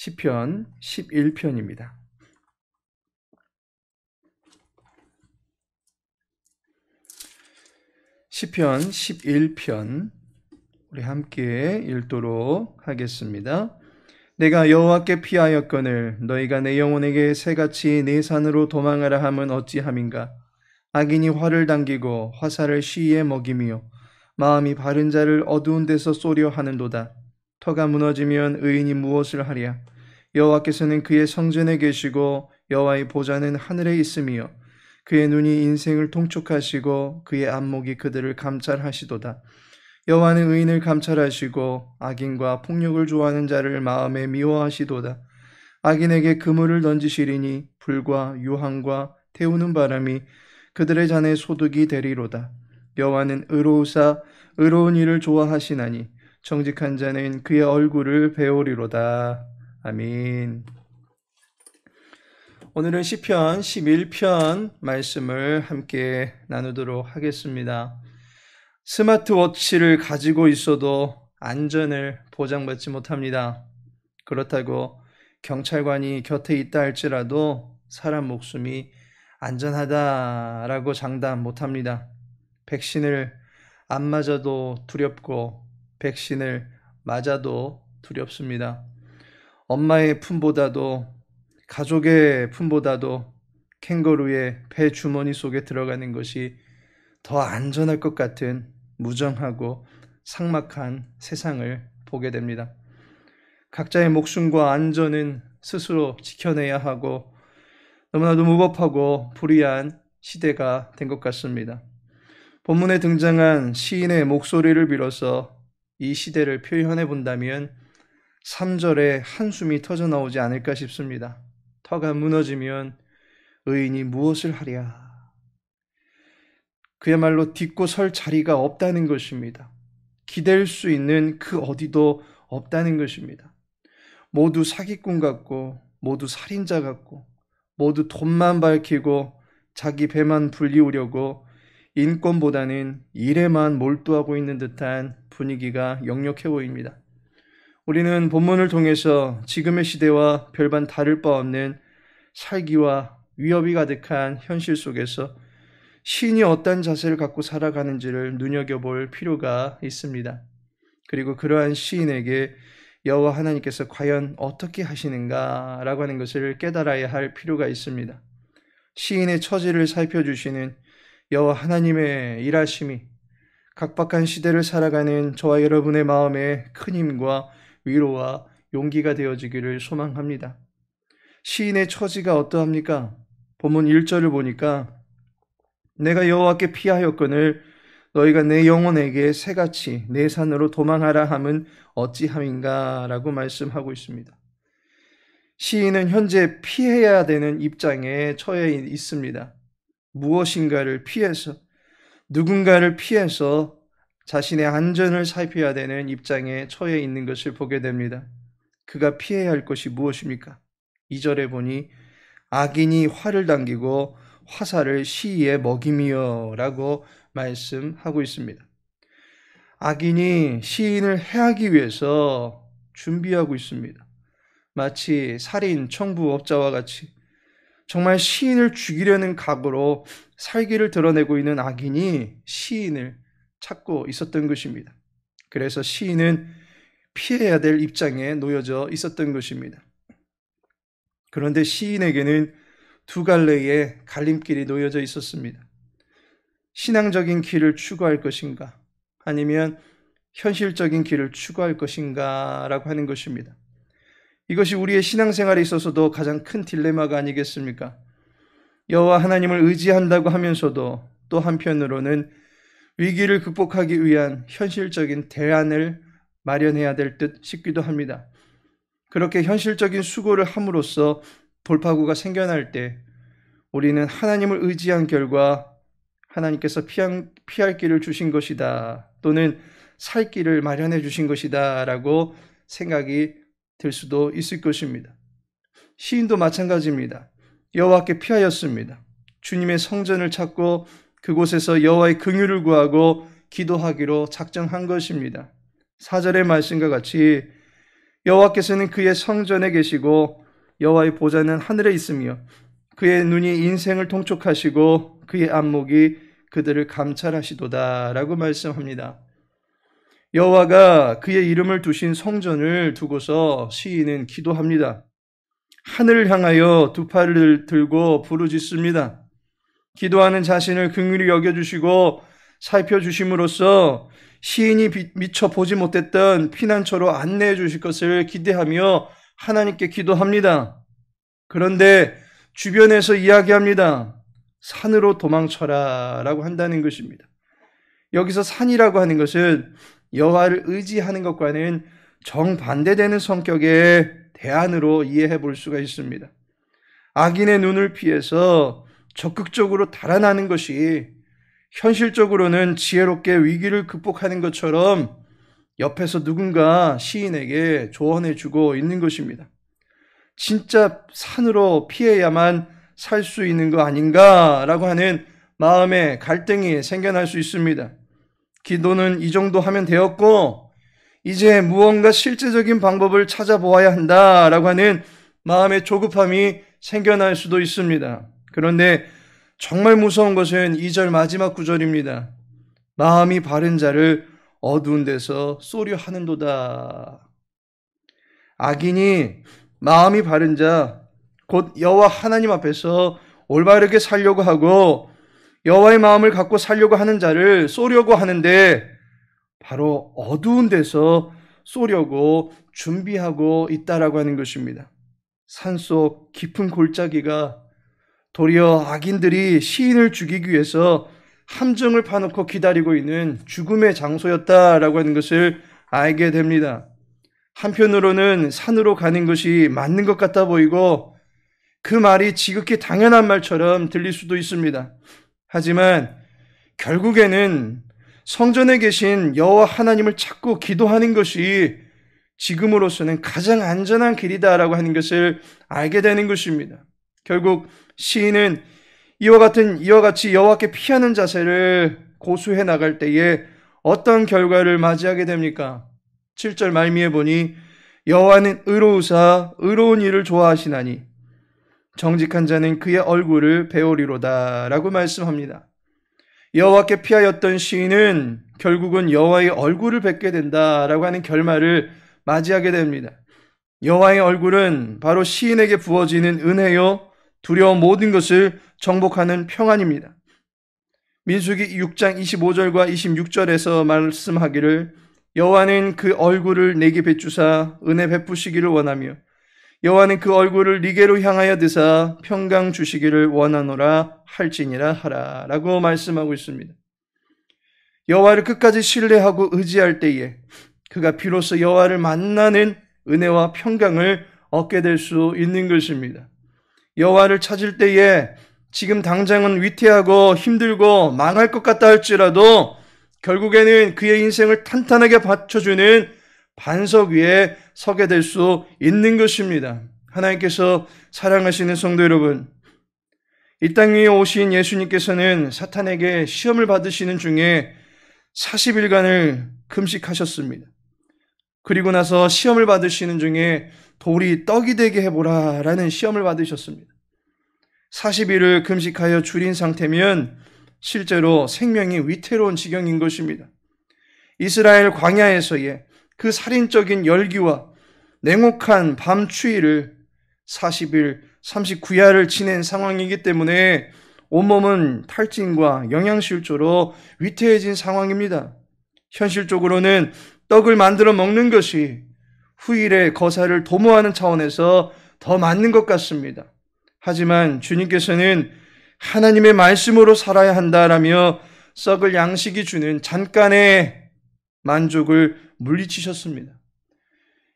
시편 11편입니다. 시편 11편 우리 함께 읽도록 하겠습니다. 내가 여호와께 피하였거늘 너희가 내 영혼에게 새같이 내 산으로 도망하라 함은 어찌함인가. 악인이 활을 당기고 화살을 시위에 먹이며 마음이 바른 자를 어두운 데서 쏘려 하는도다. 터가 무너지면 의인이 무엇을 하랴. 여호와께서는 그의 성전에 계시고 여호와의 보좌는 하늘에 있으며 그의 눈이 인생을 통촉하시고 그의 안목이 그들을 감찰하시도다. 여호와는 의인을 감찰하시고 악인과 폭력을 좋아하는 자를 마음에 미워하시도다. 악인에게 그물을 던지시리니 불과 유황과 태우는 바람이 그들의 잔에 소득이 되리로다. 여호와는 의로우사 의로운 일을 좋아하시나니 정직한 자는 그의 얼굴을 배우리로다. 아멘. 오늘은 시편 11편 말씀을 함께 나누도록 하겠습니다. 스마트워치를 가지고 있어도 안전을 보장받지 못합니다. 그렇다고 경찰관이 곁에 있다 할지라도 사람 목숨이 안전하다라고 장담 못합니다. 백신을 안 맞아도 두렵고 백신을 맞아도 두렵습니다. 엄마의 품보다도 가족의 품보다도 캥거루의 배 주머니 속에 들어가는 것이 더 안전할 것 같은 무정하고 삭막한 세상을 보게 됩니다. 각자의 목숨과 안전은 스스로 지켜내야 하고 너무나도 무법하고 불의한 시대가 된 것 같습니다. 본문에 등장한 시인의 목소리를 빌어서 이 시대를 표현해 본다면 3절에 한숨이 터져 나오지 않을까 싶습니다. 터가 무너지면 의인이 무엇을 하랴. 그야말로 딛고 설 자리가 없다는 것입니다. 기댈 수 있는 그 어디도 없다는 것입니다. 모두 사기꾼 같고 모두 살인자 같고 모두 돈만 밝히고 자기 배만 불리우려고 인권보다는 일에만 몰두하고 있는 듯한 분위기가 역력해 보입니다. 우리는 본문을 통해서 지금의 시대와 별반 다를 바 없는 살기와 위협이 가득한 현실 속에서 시인이 어떤 자세를 갖고 살아가는지를 눈여겨볼 필요가 있습니다. 그리고 그러한 시인에게 여호와 하나님께서 과연 어떻게 하시는가라고 하는 것을 깨달아야 할 필요가 있습니다. 시인의 처지를 살펴주시는 여호와 하나님의 일하심이 각박한 시대를 살아가는 저와 여러분의 마음에 큰 힘과 위로와 용기가 되어지기를 소망합니다. 시인의 처지가 어떠합니까? 본문 1절을 보니까 내가 여호와께 피하였거늘 너희가 내 영혼에게 새같이 내 산으로 도망하라 함은 어찌함인가 라고 말씀하고 있습니다. 시인은 현재 피해야 되는 입장에 처해 있습니다. 무엇인가를 피해서 누군가를 피해서 자신의 안전을 살펴야 되는 입장에 처해 있는 것을 보게 됩니다. 그가 피해야 할 것이 무엇입니까? 2절에 보니 악인이 활을 당기고 화살을 시위에 먹이며 라고 말씀하고 있습니다. 악인이 시인을 해하기 위해서 준비하고 있습니다. 마치 살인 청부업자와 같이 정말 시인을 죽이려는 각오로 살기를 드러내고 있는 악인이 시인을 찾고 있었던 것입니다. 그래서 시인은 피해야 될 입장에 놓여져 있었던 것입니다. 그런데 시인에게는 두 갈래의 갈림길이 놓여져 있었습니다. 신앙적인 길을 추구할 것인가 아니면 현실적인 길을 추구할 것인가 라고 하는 것입니다. 이것이 우리의 신앙생활에 있어서도 가장 큰 딜레마가 아니겠습니까? 여호와 하나님을 의지한다고 하면서도 또 한편으로는 위기를 극복하기 위한 현실적인 대안을 마련해야 될 듯 싶기도 합니다. 그렇게 현실적인 수고를 함으로써 돌파구가 생겨날 때 우리는 하나님을 의지한 결과 하나님께서 피할 길을 주신 것이다 또는 살 길을 마련해 주신 것이다 라고 생각이 들 수도 있을 것입니다. 시인도 마찬가지입니다. 여호와께 피하였습니다. 주님의 성전을 찾고 그곳에서 여호와의 긍휼을 구하고 기도하기로 작정한 것입니다. 4절의 말씀과 같이 여호와께서는 그의 성전에 계시고 여호와의 보좌는 하늘에 있으며 그의 눈이 인생을 통촉하시고 그의 안목이 그들을 감찰하시도다 라고 말씀합니다. 여호와가 그의 이름을 두신 성전을 두고서 시인은 기도합니다. 하늘을 향하여 두 팔을 들고 부르짖습니다. 기도하는 자신을 긍휼히 여겨주시고 살펴주심으로써 시인이 미처 보지 못했던 피난처로 안내해 주실 것을 기대하며 하나님께 기도합니다. 그런데 주변에서 이야기합니다. 산으로 도망쳐라 라고 한다는 것입니다. 여기서 산이라고 하는 것은 여호와를 의지하는 것과는 정반대되는 성격의 대안으로 이해해 볼 수가 있습니다. 악인의 눈을 피해서 적극적으로 달아나는 것이 현실적으로는 지혜롭게 위기를 극복하는 것처럼 옆에서 누군가 시인에게 조언해 주고 있는 것입니다. 진짜 산으로 피해야만 살 수 있는 거 아닌가라고 하는 마음의 갈등이 생겨날 수 있습니다. 기도는 이 정도 하면 되었고 이제 무언가 실제적인 방법을 찾아보아야 한다라고 하는 마음의 조급함이 생겨날 수도 있습니다. 그런데 정말 무서운 것은 2절 마지막 구절입니다. 마음이 바른 자를 어두운 데서 쏘려 하는도다. 악인이 마음이 바른 자, 곧 여호와 하나님 앞에서 올바르게 살려고 하고 여호와의 마음을 갖고 살려고 하는 자를 쏘려고 하는데 바로 어두운 데서 쏘려고 준비하고 있다라고 하는 것입니다. 산속 깊은 골짜기가 도리어 악인들이 시인을 죽이기 위해서 함정을 파놓고 기다리고 있는 죽음의 장소였다라고 하는 것을 알게 됩니다. 한편으로는 산으로 가는 것이 맞는 것 같아 보이고 그 말이 지극히 당연한 말처럼 들릴 수도 있습니다. 하지만 결국에는 성전에 계신 여호와 하나님을 찾고 기도하는 것이 지금으로서는 가장 안전한 길이다라고 하는 것을 알게 되는 것입니다. 결국 시인은 이와 같이 여호와께 피하는 자세를 고수해 나갈 때에 어떤 결과를 맞이하게 됩니까? 7절 말미에 보니 여호와는 의로우사 의로운 일을 좋아하시나니 정직한 자는 그의 얼굴을 배우리로다 라고 말씀합니다. 여호와께 피하였던 시인은 결국은 여호와의 얼굴을 뵙게 된다라고 하는 결말을 맞이하게 됩니다. 여호와의 얼굴은 바로 시인에게 부어지는 은혜요 두려운 모든 것을 정복하는 평안입니다. 민수기 6장 25절과 26절에서 말씀하기를 여호와는 그 얼굴을 내게 비추사 은혜 베푸시기를 원하며 여호와는 그 얼굴을 네게로 향하여 드사 평강 주시기를 원하노라 할지니라 하라 라고 말씀하고 있습니다. 여호와를 끝까지 신뢰하고 의지할 때에 그가 비로소 여호와를 만나는 은혜와 평강을 얻게 될 수 있는 것입니다. 여호와를 찾을 때에 지금 당장은 위태하고 힘들고 망할 것 같다 할지라도 결국에는 그의 인생을 탄탄하게 받쳐주는 반석 위에 서게 될 수 있는 것입니다. 하나님께서 사랑하시는 성도 여러분, 이 땅 위에 오신 예수님께서는 사탄에게 시험을 받으시는 중에 40일간을 금식하셨습니다. 그리고 나서 시험을 받으시는 중에 돌이 떡이 되게 해보라 라는 시험을 받으셨습니다. 40일을 금식하여 줄인 상태면 실제로 생명이 위태로운 지경인 것입니다. 이스라엘 광야에서의 그 살인적인 열기와 냉혹한 밤 추위를 40일, 39야를 지낸 상황이기 때문에 온몸은 탈진과 영양실조로 위태해진 상황입니다. 현실적으로는 떡을 만들어 먹는 것이 후일의 거사를 도모하는 차원에서 더 맞는 것 같습니다. 하지만 주님께서는 하나님의 말씀으로 살아야 한다라며 썩을 양식이 주는 잠깐의 만족을 물리치셨습니다.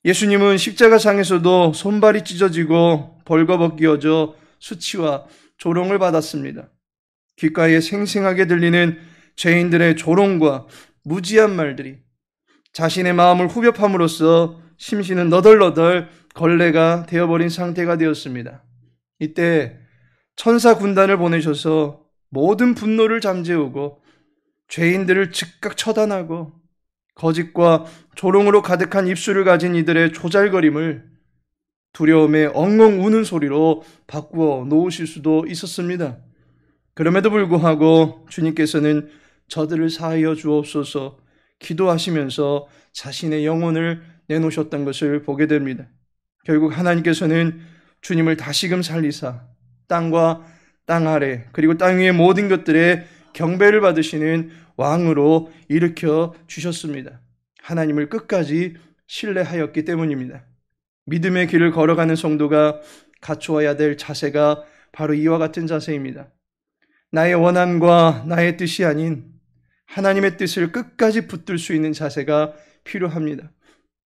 예수님은 십자가상에서도 손발이 찢어지고 벌거벗겨져 수치와 조롱을 받았습니다. 귓가에 생생하게 들리는 죄인들의 조롱과 무지한 말들이 자신의 마음을 후벼함으로써 심신은 너덜너덜 걸레가 되어버린 상태가 되었습니다. 이때 천사 군단을 보내셔서 모든 분노를 잠재우고 죄인들을 즉각 처단하고 거짓과 조롱으로 가득한 입술을 가진 이들의 조잘거림을 두려움에 엉엉 우는 소리로 바꾸어 놓으실 수도 있었습니다. 그럼에도 불구하고 주님께서는 저들을 사하여 주옵소서 기도하시면서 자신의 영혼을 내놓으셨던 것을 보게 됩니다. 결국 하나님께서는 주님을 다시금 살리사 땅과 땅 아래 그리고 땅 위의 모든 것들의 경배를 받으시는 왕으로 일으켜 주셨습니다. 하나님을 끝까지 신뢰하였기 때문입니다. 믿음의 길을 걸어가는 성도가 갖추어야 될 자세가 바로 이와 같은 자세입니다. 나의 원함과 나의 뜻이 아닌 하나님의 뜻을 끝까지 붙들 수 있는 자세가 필요합니다.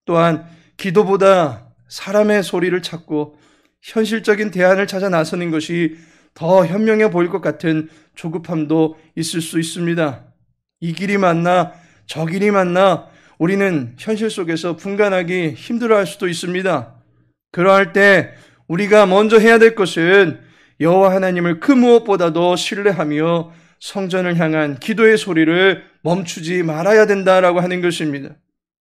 또한 기도보다 사람의 소리를 찾고 현실적인 대안을 찾아 나서는 것이 더 현명해 보일 것 같은 조급함도 있을 수 있습니다. 이 길이 맞나 저 길이 맞나 우리는 현실 속에서 분간하기 힘들어할 수도 있습니다. 그러할 때 우리가 먼저 해야 될 것은 여호와 하나님을 그 무엇보다도 신뢰하며 성전을 향한 기도의 소리를 멈추지 말아야 된다라고 하는 것입니다.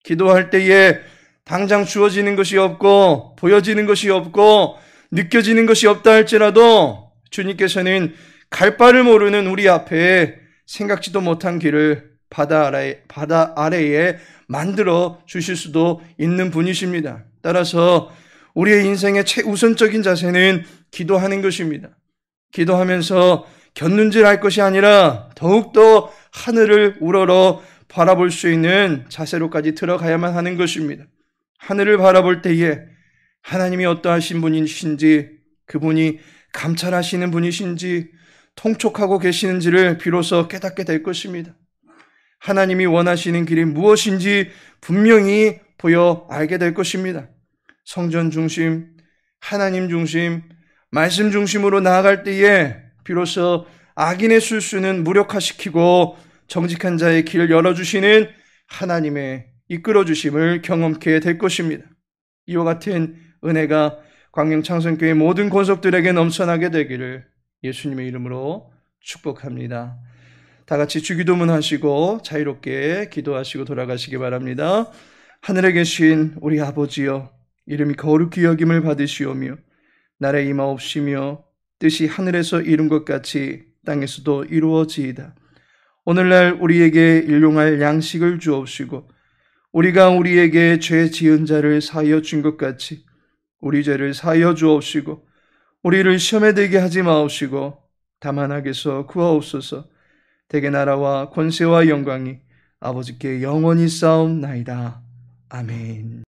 기도할 때에 당장 주어지는 것이 없고 보여지는 것이 없고 느껴지는 것이 없다 할지라도 주님께서는 갈 바를 모르는 우리 앞에 생각지도 못한 길을 바다 아래에 만들어 주실 수도 있는 분이십니다. 따라서 우리의 인생의 최우선적인 자세는 기도하는 것입니다. 기도하면서 곁눈질할 것이 아니라 더욱더 하늘을 우러러 바라볼 수 있는 자세로까지 들어가야만 하는 것입니다. 하늘을 바라볼 때에 하나님이 어떠하신 분이신지, 그분이 감찰하시는 분이신지, 통촉하고 계시는지를 비로소 깨닫게 될 것입니다. 하나님이 원하시는 길이 무엇인지 분명히 보여 알게 될 것입니다. 성전 중심, 하나님 중심, 말씀 중심으로 나아갈 때에 비로소 악인의 술수는 무력화시키고 정직한 자의 길을 열어주시는 하나님의 이끌어주심을 경험케 될 것입니다. 이와 같은 은혜가 광명창선교회 모든 권속들에게 넘쳐나게 되기를 예수님의 이름으로 축복합니다. 다 같이 주기도문 하시고 자유롭게 기도하시고 돌아가시기 바랍니다. 하늘에 계신 우리 아버지여, 이름이 거룩히 여김을 받으시오며 나라에 임하옵시며 뜻이 하늘에서 이룬 것 같이 땅에서도 이루어지이다. 오늘날 우리에게 일용할 양식을 주옵시고 우리가 우리에게 죄 지은 자를 사하여 준 것 같이 우리 죄를 사하여 주옵시고 우리를 시험에 들게 하지 마옵시고 다만 악에서 구하옵소서. 대개 나라와 권세와 영광이 아버지께 영원히 싸움나이다. 아멘.